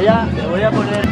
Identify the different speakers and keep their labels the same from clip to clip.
Speaker 1: le voy a poner...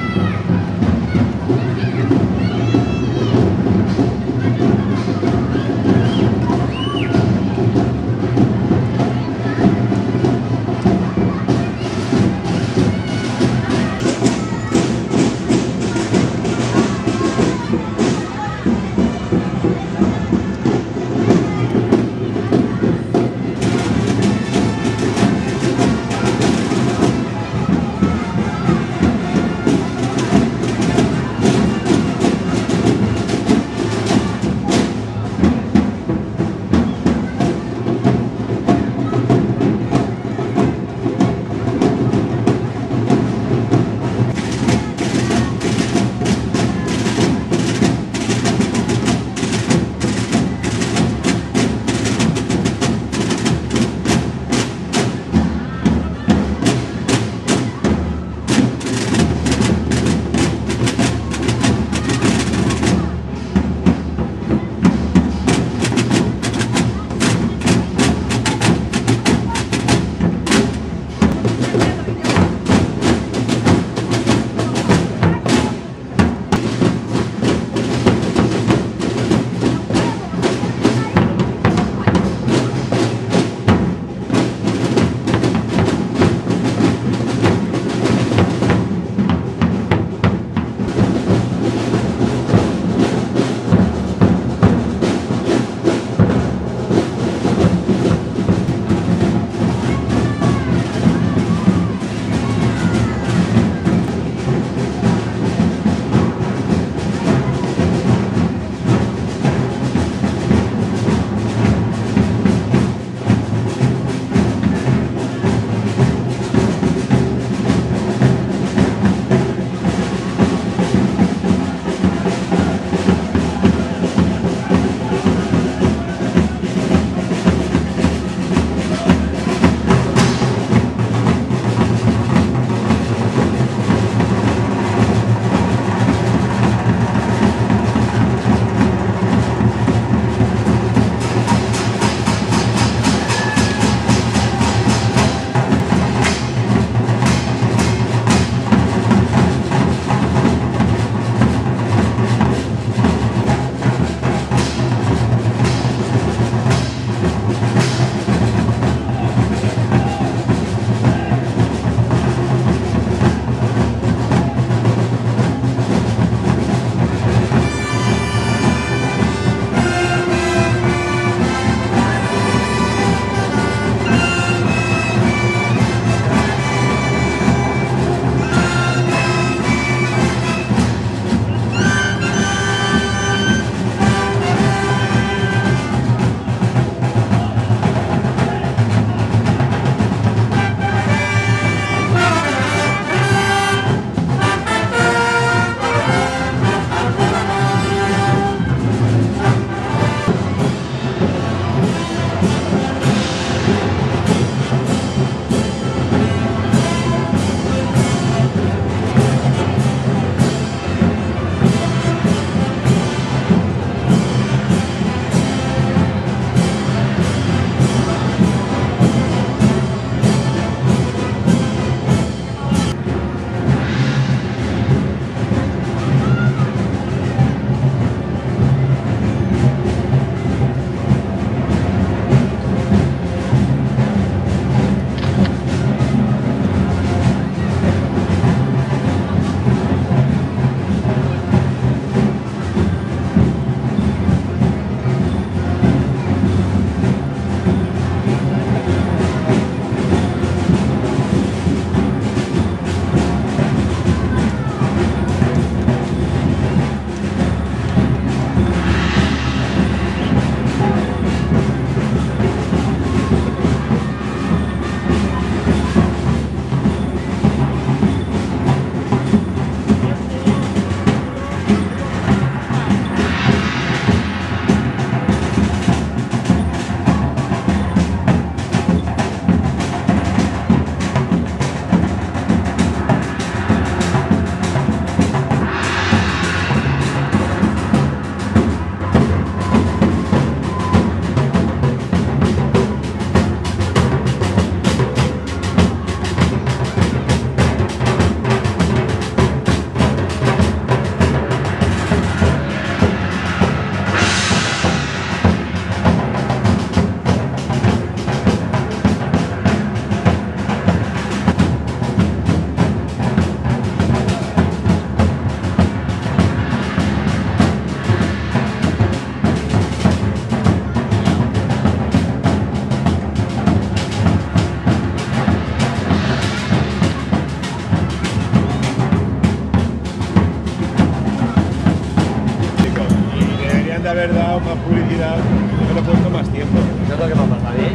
Speaker 1: publicidad, yo me lo he puesto más tiempo.
Speaker 2: Eso es lo que me ha pasado a mí.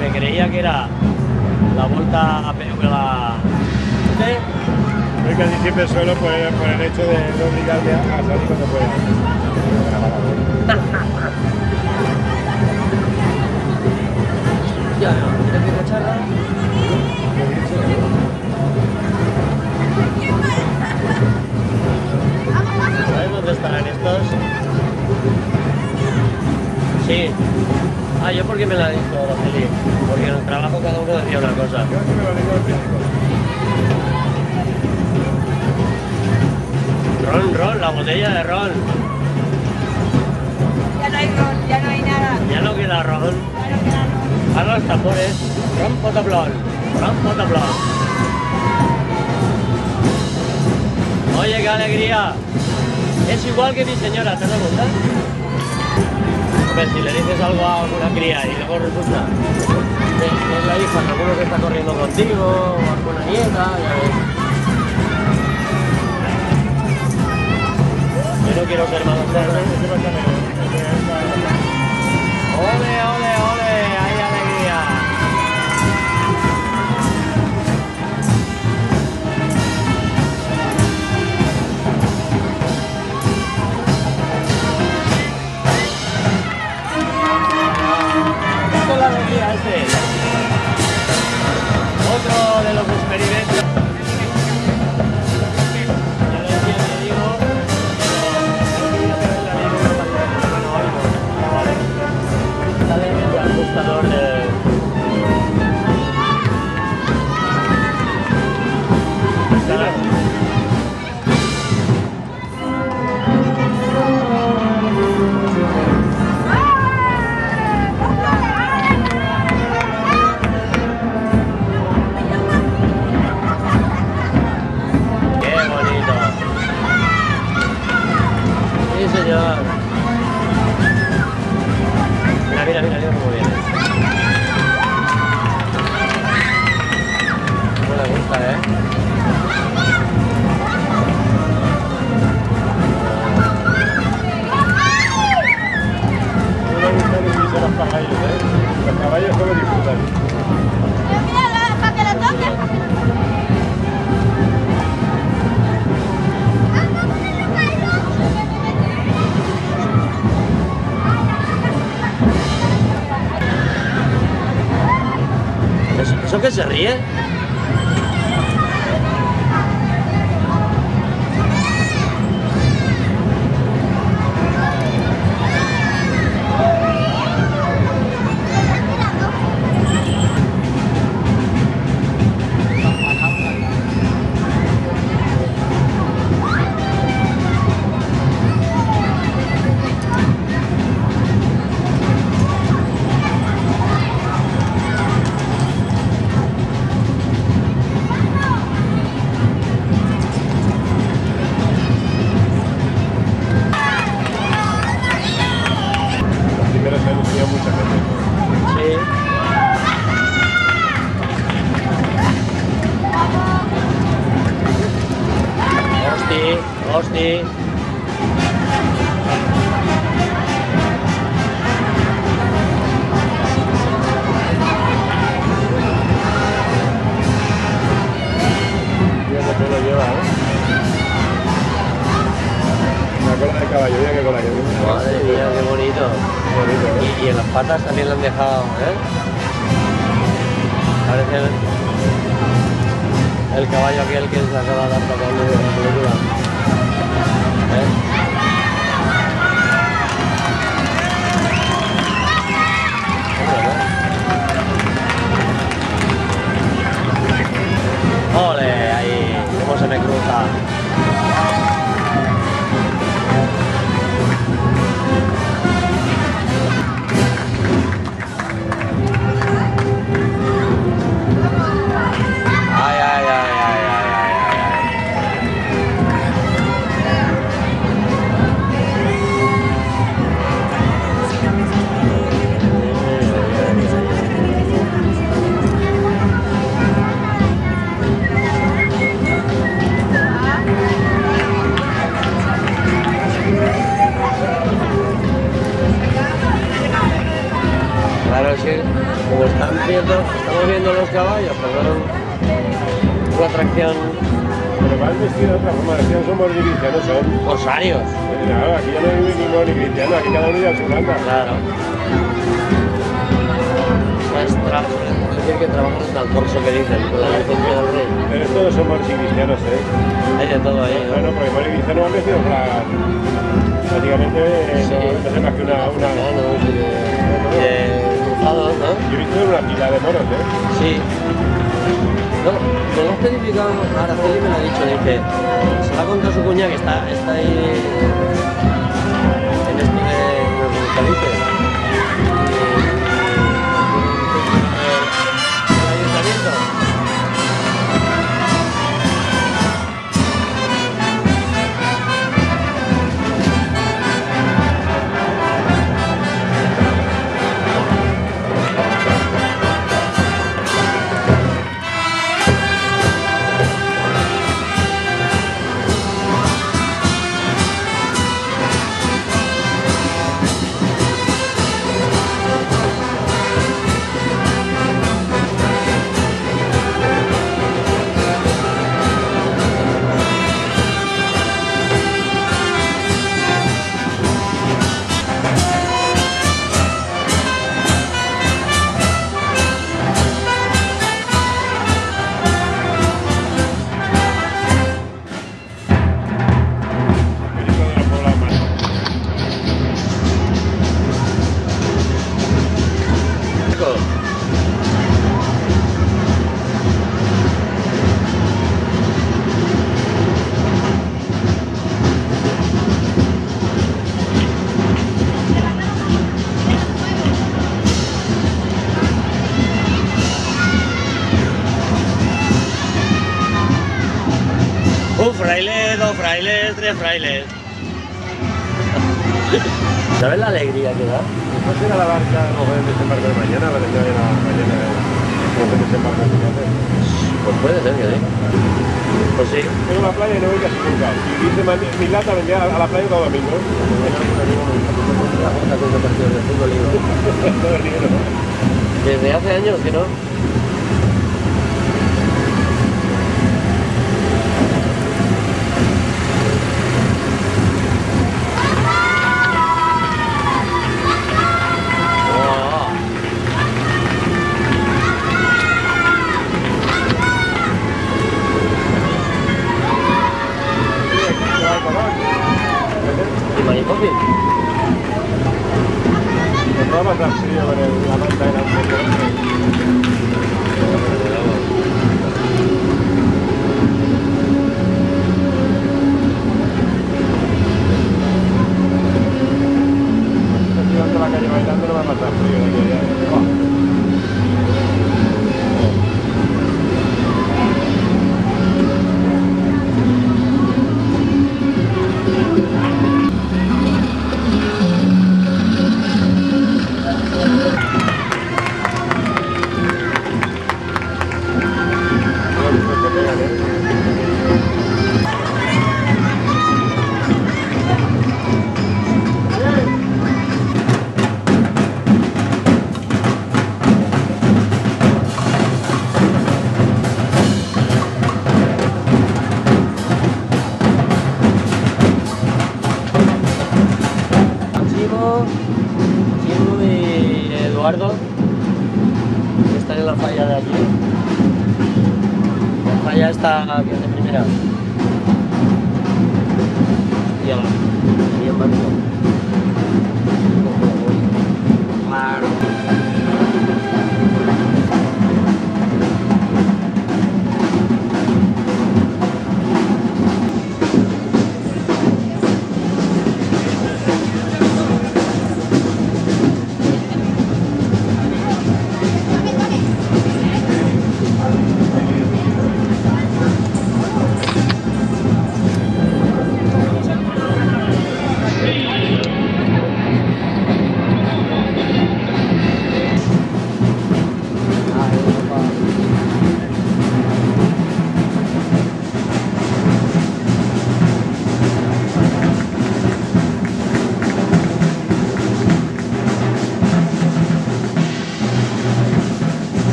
Speaker 2: Me creía que era la vuelta a la...
Speaker 1: Yo casi siempre suelo por el hecho de no obligarme a salir cuando pueda.
Speaker 2: Ya no, mira qué cacharra. ¿Sabes dónde estarán estos? Sí. Ah, yo porque me la he dicho la peli. Porque en el trabajo cada uno decía una cosa.
Speaker 1: Yo sí me lo digo al principio.
Speaker 2: Ron, la botella de ron.
Speaker 3: Ya no hay ron, ya no hay nada.
Speaker 2: Ya no queda ron.
Speaker 3: Ya no queda ron.
Speaker 2: Ahora los tambores. Ron potablón. Ron potablón. Oye, qué alegría. Es igual que mi señora, ¿te das cuenta? Hombre, si le dices algo a alguna cría y luego resulta que es la hija de alguno que está corriendo contigo o alguna nieta, ya ves. Yo no quiero ser malo. ¡Ole, ole, ole! ¡Hay alegría! Esto es la alegría, este. Otro de los experimentos. Ya lo decía mi amigo, pero no quería tener la ley de una partida. Bueno, hoy no, vale. Sale el ajustador de... ¡Qué bonito! Sí, señor. Mira, mira, mira cómo viene. No le gusta, ¿eh?
Speaker 1: No me gusta que se los caballos, ¿eh? Los caballos solo disfrutan.
Speaker 3: Pero mira, para que lo toques.
Speaker 2: ¿Eso que se ríe?
Speaker 1: Los primeros años tenía mucha gente.
Speaker 2: Sí. Hosti, hosti.
Speaker 1: Mira qué pelo lleva, ¿eh? La cola de caballo, mira qué cola que tiene.
Speaker 2: Madre mía, qué bonito.
Speaker 1: Bonito, ¿eh?
Speaker 2: Y en las patas también lo han dejado, ¿eh? Parece el caballo aquel que se acaba de dar tocando de la película. ¿Eh? ¡Ole! Ahí, cómo se me cruza. Ay, ay, ay, ay, ay, ay, ay. estamos viendo los caballos, pero bueno, una atracción.
Speaker 1: Pero van vestidos de otra forma, decían somos ni cristianos, son.
Speaker 2: Corsarios.
Speaker 1: Claro, aquí ya no vivimos ni cristianos, aquí cada uno ya su banda.
Speaker 2: Claro. Es decir, que trabajan hasta el corso que dicen, con la licencia del rey.
Speaker 1: Pero todos somos ni cristianos, ¿eh?
Speaker 2: Hay de todo ahí, ¿no?
Speaker 1: Bueno, porque por el cristiano han vestido prácticamente
Speaker 2: Sí.
Speaker 1: no sé más que una...
Speaker 2: Cristianos y de cruzados, ¿no?
Speaker 1: Yo he visto una pila de moros, ¿eh?
Speaker 2: Sí. No, me lo ha especificado, Araceli me lo ha dicho, dice, se va a contar su cuña que está ahí en esto de los musicalices. El ayuntamiento. Un fraile, dos frailes, tres frailes. ¿Sabes la alegría que da?
Speaker 1: Después ir a la barca, no pueden desembarcar mañana, a ver si hay mañana no se desembarcan sin hacer.
Speaker 2: Pues puede ser que sí. Pues sí.
Speaker 1: Tengo la playa y no voy casi nunca. Si dice mi lata, vendría a la playa todo domingo. Todo el dinero.
Speaker 2: Desde hace años que no. ¿Y Mariposi?
Speaker 1: Nos va a pasar frío con la manta de la la calle bailando, no va a pasar frío de aquí allá.
Speaker 2: Chimo y Eduardo, que están en la falla de allí. La falla está que es de primera. Y bien,